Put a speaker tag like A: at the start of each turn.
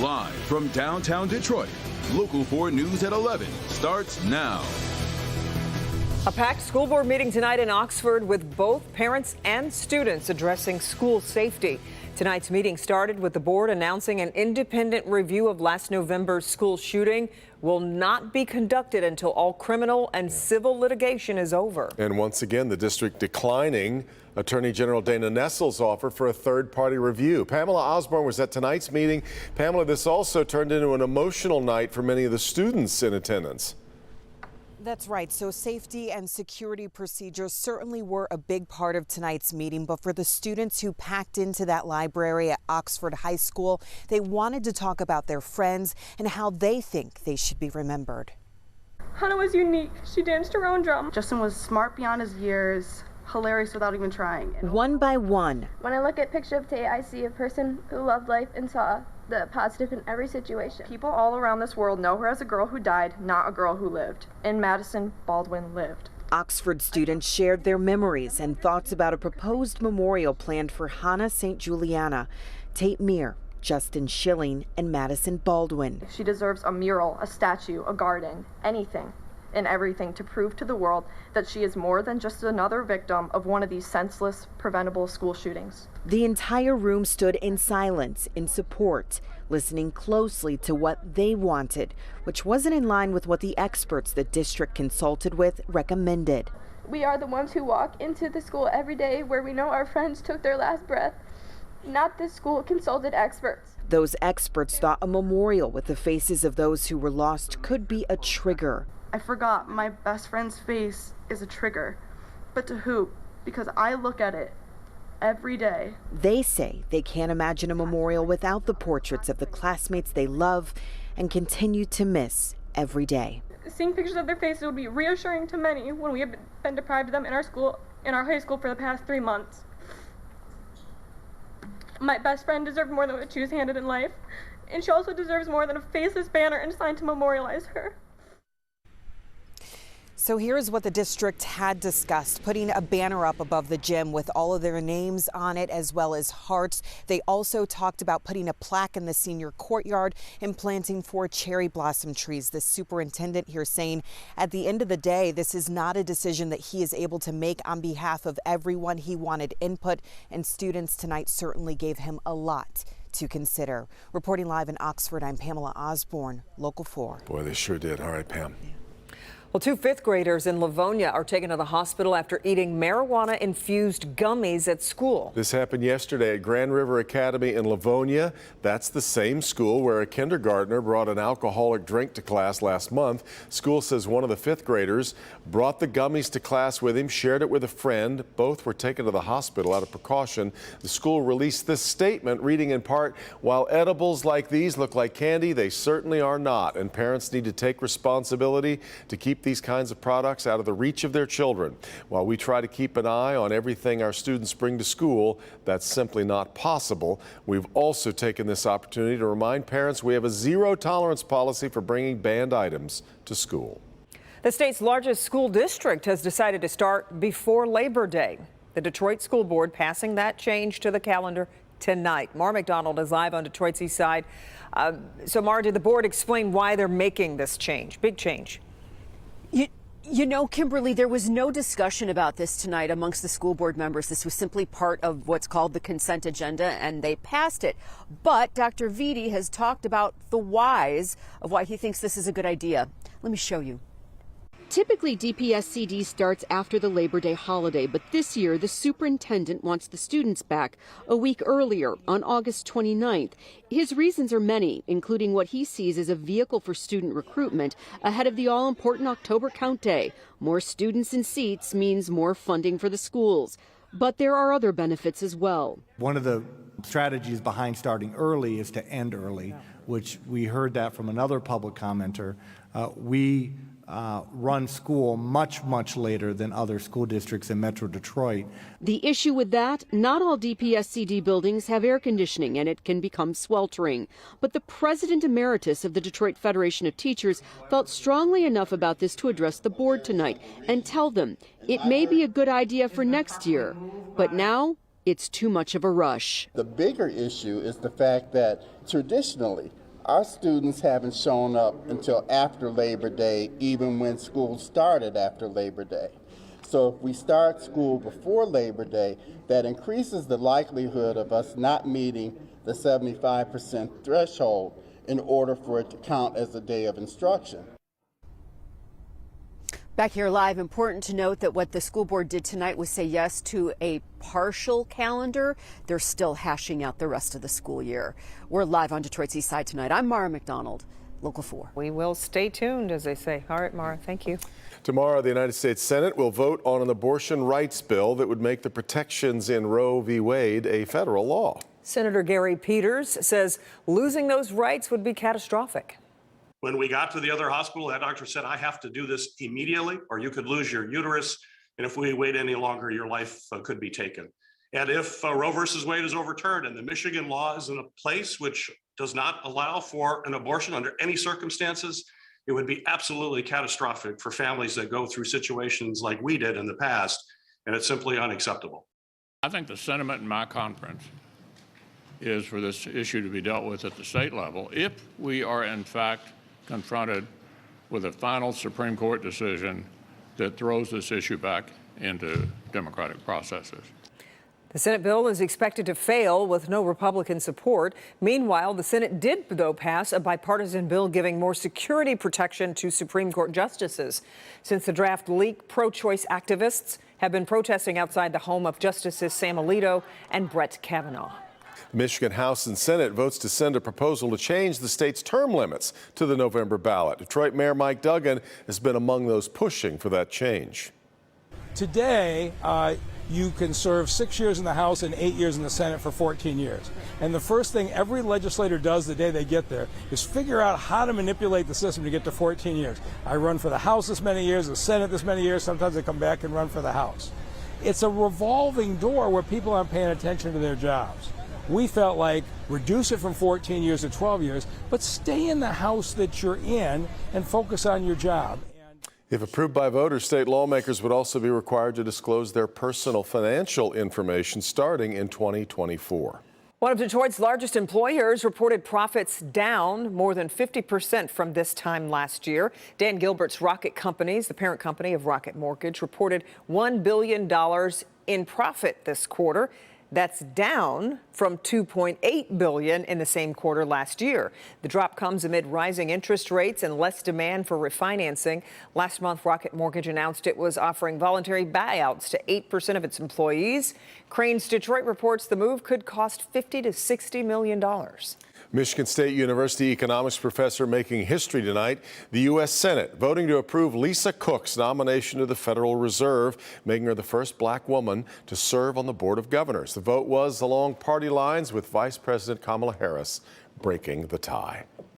A: Live from downtown Detroit, Local 4 News at 11 starts now.
B: A packed school board meeting tonight in Oxford with both parents and students addressing school safety. Tonight's meeting started with the board announcing an independent review of last November's school shooting will not be conducted until all criminal and civil litigation is over.
C: And once again, the district declining Attorney General Dana Nessel's offer for a third-party review. Pamela Osborne was at tonight's meeting. Pamela, this also turned into an emotional night for many of the students in attendance.
D: That's right. So safety and security procedures certainly were a big part of tonight's meeting. But for the students who packed into that library at Oxford High School, they wanted to talk about their friends and how they think they should be remembered.
E: Hannah was unique. She danced her own drum.
F: Justin was smart beyond his years, hilarious without even trying.
D: One by one.
E: When I look at picture of Tay, I see a person who loved life and saw the positive in every situation.
F: People all around this world know her as a girl who died, not a girl who lived. And Madison Baldwin lived.
D: Oxford students shared their memories and thoughts about a proposed memorial planned for Hannah St. Juliana, Tate Meir, Justin Schilling, and Madison Baldwin.
F: She deserves a mural, a statue, a garden, anything and everything to prove to the world that she is more than just another victim of one of these senseless, preventable school shootings.
D: The entire room stood in silence, in support, listening closely to what they wanted, which wasn't in line with what the experts the district consulted with recommended.
E: We are the ones who walk into the school every day where we know our friends took their last breath. Not the school consulted experts.
D: Those experts thought a memorial with the faces of those who were lost could be a trigger.
F: I forgot my best friend's face is a trigger. But to who? Because I look at it every day.
D: They say they can't imagine a memorial without the portraits of the classmates they love and continue to miss every day.
E: Seeing pictures of their faces would be reassuring to many when we have been deprived of them in our school, in our high school for the past 3 months. My best friend deserved more than what she was handed in life, and she also deserves more than a faceless banner and sign to memorialize her.
D: So here's what the district had discussed, putting a banner up above the gym with all of their names on it, as well as hearts. They also talked about putting a plaque in the senior courtyard and planting 4 cherry blossom trees. The superintendent here saying at the end of the day, this is not a decision that he is able to make on behalf of everyone. He wanted input, and students tonight certainly gave him a lot to consider. Reporting live in Oxford, I'm Pamela Osborne, Local 4.
C: Boy, they sure did. All right, Pam.
B: Well, 2 fifth graders in Livonia are taken to the hospital after eating marijuana-infused gummies at school.
C: This happened yesterday at Grand River Academy in Livonia. That's the same school where a kindergartner brought an alcoholic drink to class last month. School says one of the 5th graders brought the gummies to class with him, shared it with a friend. Both were taken to the hospital out of precaution. The school released this statement, reading in part, "While edibles like these look like candy, they certainly are not, and parents need to take responsibility to keep these kinds of products out of the reach of their children. While we try to keep an eye on everything our students bring to school, that's simply not possible. We've also taken this opportunity to remind parents we have a zero-tolerance policy for bringing banned items to school."
B: The state's largest school district has decided to start before Labor Day. The Detroit School Board passing that change to the calendar tonight. Mara McDonald is live on Detroit's east side. So Mara, did the board explain why they're making this change? Big change.
G: You know, Kimberly, there was no discussion about this tonight amongst the school board members. This was simply part of what's called the consent agenda, and they passed it. But Dr. Vitti has talked about the whys of why he thinks this is a good idea. Let me show you. Typically, DPSCD starts after the Labor Day holiday, but this year the superintendent wants the students back a week earlier, on August 29th. His reasons are many, including what he sees as a vehicle for student recruitment ahead of the all-important October count day. More students and seats means more funding for the schools. But there are other benefits as well.
H: One of the strategies behind starting early is to end early, which we heard that from another public commenter. We run school much later than other school districts in Metro Detroit.
G: The issue with that, not all DPSCD buildings have air conditioning and it can become sweltering. But the president emeritus of the Detroit Federation of Teachers felt strongly enough about this to address the board tonight and tell them it may be a good idea for next year, but now it's too much of a rush.
I: The bigger issue is the fact that traditionally Our students haven't shown up until after Labor Day, even when school started after Labor Day. So if we start school before Labor Day, that increases the likelihood of us not meeting the 75% threshold in order for it to count as a day of instruction.
G: Back here live, important to note that what the school board did tonight was say yes to a partial calendar. They're still hashing out the rest of the school year. We're live on Detroit's East Side tonight. I'm Mara McDonald, Local 4.
B: We will stay tuned, as they say. All right, Mara, thank you.
C: Tomorrow, the United States Senate will vote on an abortion rights bill that would make the protections in Roe v. Wade a federal law.
B: Senator Gary Peters says losing those rights would be catastrophic.
J: When we got to the other hospital, that doctor said, I have to do this immediately, or you could lose your uterus. And if we wait any longer, your life could be taken. And if Roe versus Wade is overturned and the Michigan law is in a place which does not allow for an abortion under any circumstances, it would be absolutely catastrophic for families that go through situations like we did in the past. And it's simply unacceptable.
K: I think the sentiment in my conference is for this issue to be dealt with at the state level. If we are in fact confronted with a final Supreme Court decision that throws this issue back into democratic processes.
B: The Senate bill is expected to fail with no Republican support. Meanwhile, the Senate did, though, pass a bipartisan bill giving more security protection to Supreme Court justices. Since the draft leaked, pro-choice activists have been protesting outside the home of Justices Sam Alito and Brett Kavanaugh.
C: The Michigan House and Senate votes to send a proposal to change the state's term limits to the November ballot. Detroit Mayor Mike Duggan has been among those pushing for that change.
L: Today, you can serve 6 years in the House and 8 years in the Senate for 14 years. And the first thing every legislator does the day they get there is figure out how to manipulate the system to get to 14 years. I run for the House this many years, the Senate this many years, sometimes I come back and run for the House. It's a revolving door where people aren't paying attention to their jobs. We felt like reduce it from 14 years to 12 years, but stay in the House that you're in and focus on your job.
C: If approved by voters, state lawmakers would also be required to disclose their personal financial information starting in 2024.
B: One of Detroit's largest employers reported profits down more than 50% from this time last year. Dan Gilbert's Rocket Companies, the parent company of Rocket Mortgage, reported $1 billion in profit this quarter. That's down from $2.8 billion in the same quarter last year. The drop comes amid rising interest rates and less demand for refinancing. Last month, Rocket Mortgage announced it was offering voluntary buyouts to 8% of its employees. Crain's Detroit reports the move could cost $50 to $60 million.
C: Michigan State University economics professor making history tonight. The U.S. Senate voting to approve Lisa Cook's nomination to the Federal Reserve, making her the first black woman to serve on the Board of Governors. The vote was along party lines, with Vice President Kamala Harris breaking the tie.